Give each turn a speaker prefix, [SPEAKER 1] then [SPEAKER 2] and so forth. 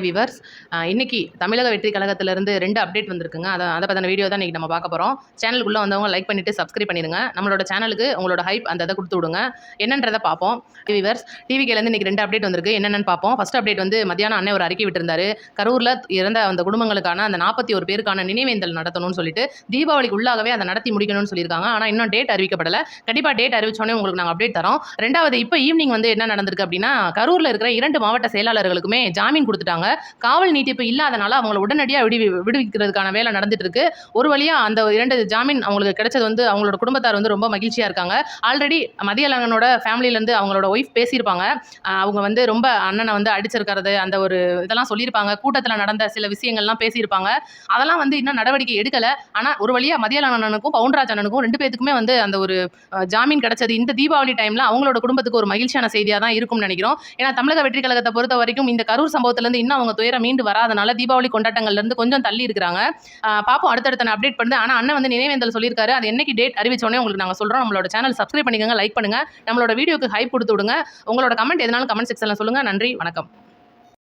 [SPEAKER 1] Viewers இன்னைக்கு தமிழக வெற்றி கழகத்திலிருந்து 2 அப்டேட் வந்திருக்குங்க. அத பத்தின வீடியோ தான் இன்னைக்கு நம்ம பார்க்க போறோம். சேனலுக்குள்ள வந்தவங்க லைக் பண்ணிட்டு சப்ஸ்கிரைப் பண்ணிருங்க. நம்மளோட சேனலுக்கு உங்களோட ஹைப் அந்த இத குடுத்து விடுங்க. என்னன்றத பார்ப்போம். விவர்ஸ் டிவிகேலேருந்து இன்னைக்கு 2 அப்டேட் வந்திருக்கு. என்னென்னன்னு பார்ப்போம். ஃபர்ஸ்ட் அப்டேட் வந்து மத்தியானம் அண்ணன் ஒரு அறிக்கை விட்டிருந்தாரு. கரூர்ல இறந்த அந்த குடும்பங்களுக்கான அந்த 41 பேருக்கான நினைவேந்தல் நடத்தணும்னு சொல்லிட்டு தீபாவளிக்கு உள்ளாகவே அதை நடத்தி முடிக்கணும்னு சொல்லியிருக்காங்க. ஆனா இன்னும் டேட் அறிவிக்கப்படல. கண்டிப்பா டேட் அறிவிச்சோனே உங்களுக்கு நாங்க அப்டேட் தரோம். ரெண்டாவது இப்போ ஈவினிங் வந்து என்ன நடந்திருக்கு அப்படின்னா, கரூர்ல இருக்கிற 2 மாவட்ட செயலாளர்களுக்குமே ஜாமீன் கொடுத்துட்டாங்க. காவல் நீட்டிப்பு இல்லாதனால அவங்கள உடனடியா விடுவிக்கிறதுக்கான வேலை நடந்துட்டு இருக்கு. ஒரு வழியா அந்த 2 ஜாமீன் அவங்களுக்கு கிடைச்சது வந்து அவங்களோட குடும்பத்தார் வந்து ரொம்ப மகிழ்ச்சியா இருக்காங்க. ஆல்ரெடி மதியழகனோட ஃபேமிலில இருந்து அவங்களோட ஒய்ஃப் பேசியிருப்பாங்க. அவங்க வந்து ரொம்ப அண்ணனை வந்து அடிச்சிருக்கிறது அந்த ஒரு இதெல்லாம் சொல்லியிருப்பாங்க. கூட்டத்தில் நடந்த சில விஷயங்கள்லாம் பேசியிருப்பாங்க. அதெல்லாம் வந்து இன்னும் நடவடிக்கை எடுக்கல. ஆனா ஒரு வழியா மதியழகனுக்கும் பவுன்ராஜ் அண்ணனுக்கும் 2 பேத்துக்குமே வந்து அந்த ஒரு ஜாமீன் கிடைச்சது இந்த தீபாவளி டைம்ல அவங்களோட குடும்பத்துக்கு ஒரு மகிழ்ச்சியான செய்தியா தான் இருக்கும்னு நினைக்கிறோம். ஏன்னா தமிழக வெற்றி கழகத்தை பொறுத்த வரைக்கும் இந்த கரூர் சம்பவத்துல இருந்து இன்னும் அவங்க துயரம் மீண்டு வராதனால தீபாவளி கொண்டாட்டங்கள்ல இருந்து கொஞ்சம் தள்ளி இருக்கிறாங்க. பாப்போம் அடுத்தடுத்த அப்டேட் பண்ணுது. ஆனா அண்ணன் வந்து நினைவேந்தல் சொல்லியிருக்காரு. அது என்னைக்கு டேட் அறிவிச்சோனே உங்களுக்கு நாங்க சொல்றோம். நம்மளோட சேனல் சப்ஸ்கிரைப் பண்ணிக்கோங்க, லைக் பண்ணுங்க, நம்மளோட வீடியோக்கு ஹைப் கொடுத்து விடுங்க. உங்களோட கமெண்ட் எதனாலும் கமெண்ட் செக்ஷன்ல சொல்லுங்க. நன்றி, வணக்கம்.